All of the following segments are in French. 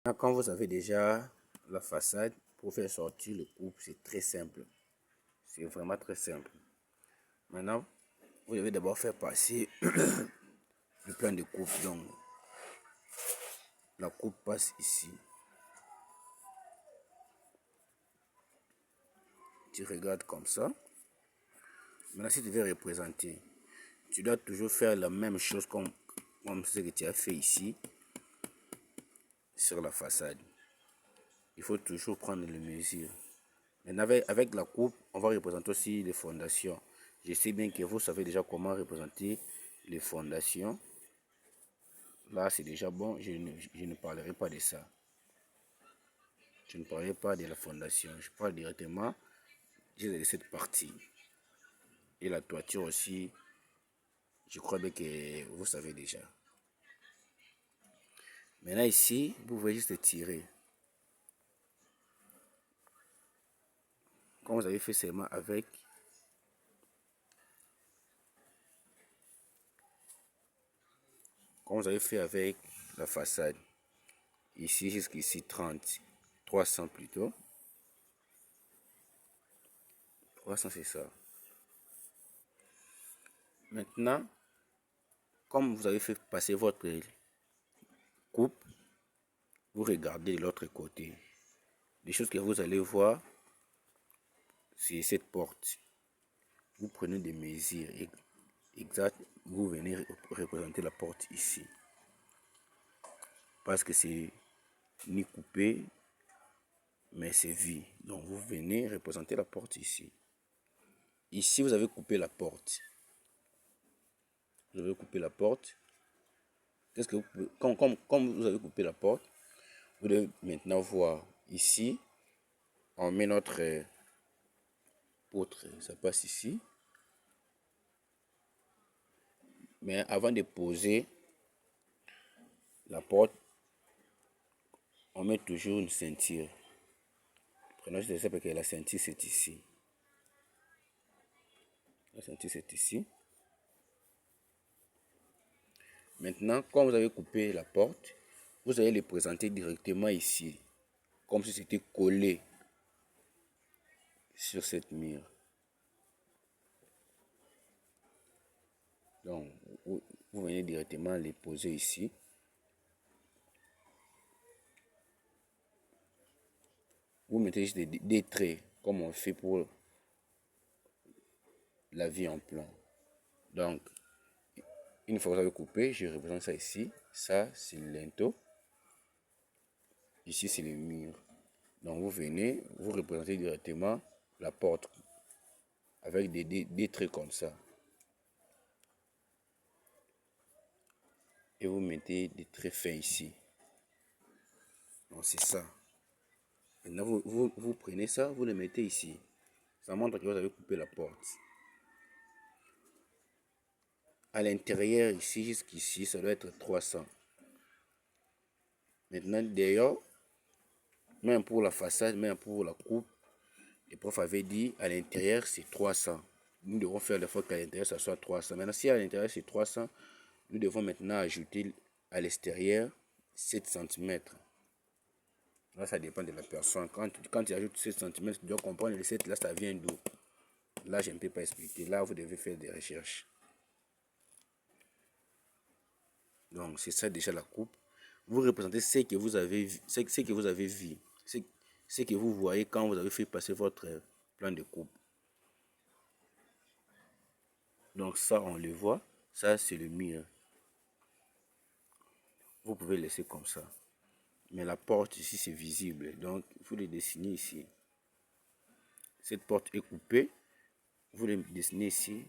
Quand vous avez déjà la façade, pour faire sortir le couple, c'est très simple. C'est vraiment très simple. Maintenant, vous devez d'abord faire passer le plan de coupe. Donc, la coupe passe ici. Tu regardes comme ça. Maintenant, si tu veux représenter, tu dois toujours faire la même chose comme ce que tu as fait ici sur la façade. Il faut toujours prendre les mesures. Maintenant, avec la coupe, on va représenter aussi les fondations. Je sais bien que vous savez déjà comment représenter les fondations. Là, c'est déjà bon. Je ne parlerai pas de ça. Je ne parlerai pas de la fondation. Je parle directement de cette partie. Et la toiture aussi, je crois bien que vous savez déjà. Maintenant ici, vous pouvez juste tirer. Comme vous avez fait seulement avec comme vous avez fait avec la façade. Ici jusqu'ici 30. 300 plutôt. 300 c'est ça. Maintenant, comme vous avez fait passer votre coupe, vous regardez de l'autre côté. Les choses que vous allez voir, c'est cette porte. Vous prenez des mesures exactes, vous venez représenter la porte ici. Parce que c'est ni coupé, mais c'est vide. Donc vous venez représenter la porte ici. Ici, vous avez coupé la porte. Vous avez coupé la porte. Qu'est-ce que vous pouvez, comme vous avez coupé la porte, vous devez maintenant voir ici, on met notre poutre, ça passe ici. Mais avant de poser la porte, on met toujours une ceinture. Prenons juste ça parce que la ceinture c'est ici. La ceinture c'est ici. Maintenant, quand vous avez coupé la porte, vous allez le présenter directement ici, comme si c'était collé sur cette mur. Donc, vous venez directement les poser ici. Vous mettez juste des traits, comme on fait pour la vie en plan. Donc, une fois que vous avez coupé, je représente ça ici. Ça, c'est le linteau. Ici, c'est le mur. Donc, vous venez, vous représentez directement la porte avec des traits comme ça. Et vous mettez des traits fins ici. Donc, c'est ça. Maintenant, vous prenez ça, vous le mettez ici. Ça montre que vous avez coupé la porte. À l'intérieur, ici, jusqu'ici, ça doit être 300. Maintenant, d'ailleurs, même pour la façade, même pour la coupe, le prof avait dit à l'intérieur, c'est 300. Nous devons faire l'effort qu'à l'intérieur, ça soit 300. Maintenant, si à l'intérieur, c'est 300, nous devons maintenant ajouter à l'extérieur 7 cm. Là, ça dépend de la personne. Quand tu ajoutes 7 cm, tu dois comprendre les 7 là, ça vient d'où. Là, je ne peux pas expliquer. Là, vous devez faire des recherches. Donc, c'est ça déjà la coupe. Vous représentez ce que vous avez vu, ce que vous avez vu, ce que vous voyez quand vous avez fait passer votre plan de coupe. Donc ça, on le voit. Ça, c'est le mur. Vous pouvez laisser comme ça. Mais la porte ici, c'est visible. Donc, il faut le dessiner ici. Cette porte est coupée. Vous le dessinez ici.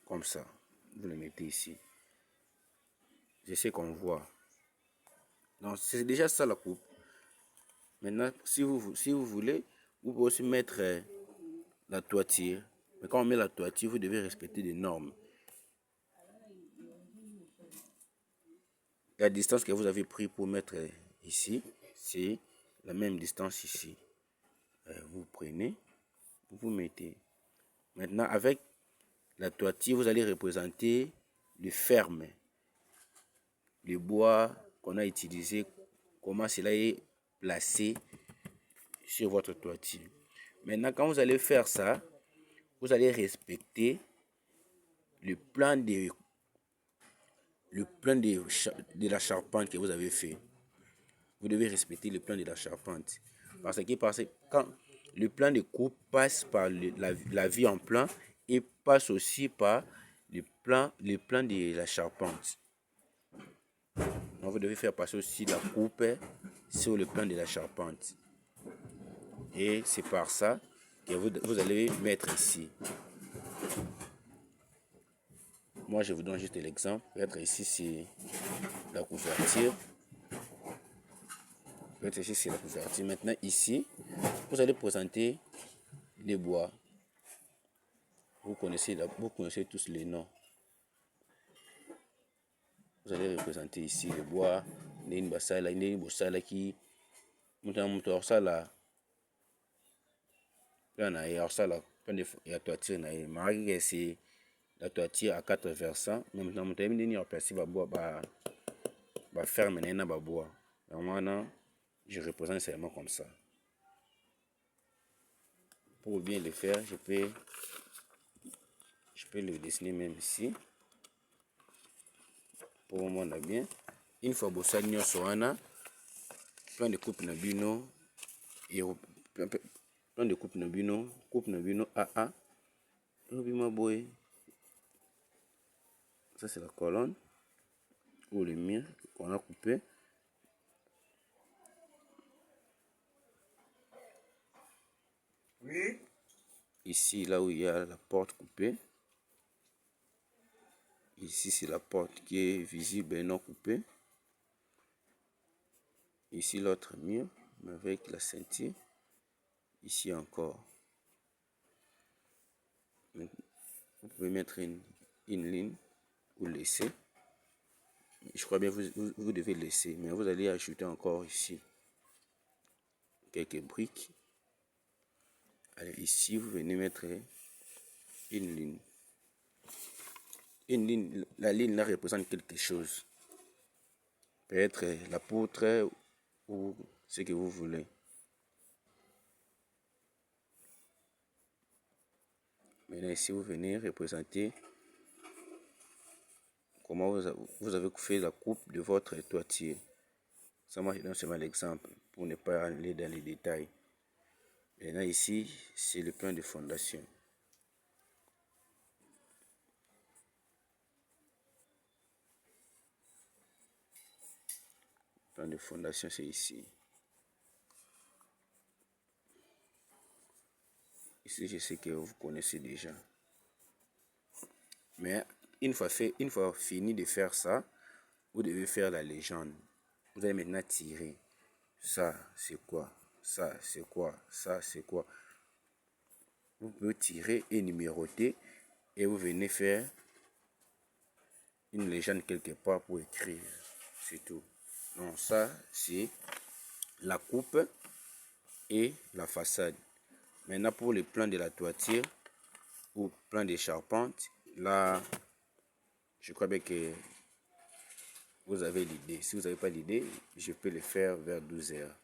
Comme ça. Vous le mettez ici. Je sais qu'on voit. Donc, c'est déjà ça la coupe. Maintenant, si vous voulez, vous pouvez aussi mettre la toiture. Mais quand on met la toiture, vous devez respecter des normes. La distance que vous avez pris pour mettre ici, c'est la même distance ici. Vous prenez, vous mettez. Maintenant, avec la toiture, vous allez représenter le ferme, le bois qu'on a utilisé, comment cela est placé sur votre toiture. Maintenant, quand vous allez faire ça, vous allez respecter le plan de la charpente que vous avez fait. Vous devez respecter le plan de la charpente. Parce que quand le plan de coupe passe par la vie en plan et passe aussi par le plan de la charpente. Donc vous devez faire passer aussi la coupe sur le plan de la charpente. Et c'est par ça que vous allez mettre ici. Moi, je vous donne juste l'exemple. Peut-être ici, c'est la couverture. Peut-être ici, c'est la couverture. Maintenant, ici, vous allez présenter les bois. Vous connaissez tous les noms. Vous allez représenter ici les bois. Une basala, une bossala qui monte ça là. Là, il y a ça là. La toiture, c'est la toiture à 4 versants. Maintenant, on a placé le bois, va faire maintenant le bois. Normalement, je représente seulement comme ça. Pour bien le faire, je peux le dessiner même ici. Pour moi, on a bien. Une fois que ça n'y a plein de coupe nabino et plein de coupe nabino AA. Ça c'est la colonne ou le mur qu'on a coupé. Oui. Ici, là où il y a la porte coupée. Ici, c'est la porte qui est visible et non coupée. Ici, l'autre mur avec la ceinture. Ici encore. Vous pouvez mettre une ligne ou laisser. Je crois bien vous devez laisser, mais vous allez ajouter encore ici quelques briques. Allez, ici, vous venez mettre une ligne. Une ligne, la ligne là représente quelque chose. Peut-être la poutre ou ce que vous voulez. Maintenant, ici, vous venez représenter comment vous avez fait la coupe de votre toiture. Ça, moi, je donne seulement l'exemple pour ne pas aller dans les détails. Maintenant, ici, c'est le plan de fondation. Le plan de fondation, c'est ici. Ici, je sais que vous connaissez déjà. Mais une fois fini de faire ça, vous devez faire la légende. Vous allez maintenant tirer. Ça, c'est quoi? Ça, c'est quoi? Ça, c'est quoi? Vous pouvez tirer et numéroter et vous venez faire une légende quelque part pour écrire. C'est tout. Donc ça, c'est la coupe et la façade. Maintenant, pour le plan de la toiture ou plan de charpente, là, je crois bien que vous avez l'idée. Si vous n'avez pas l'idée, je peux le faire vers 12 heures.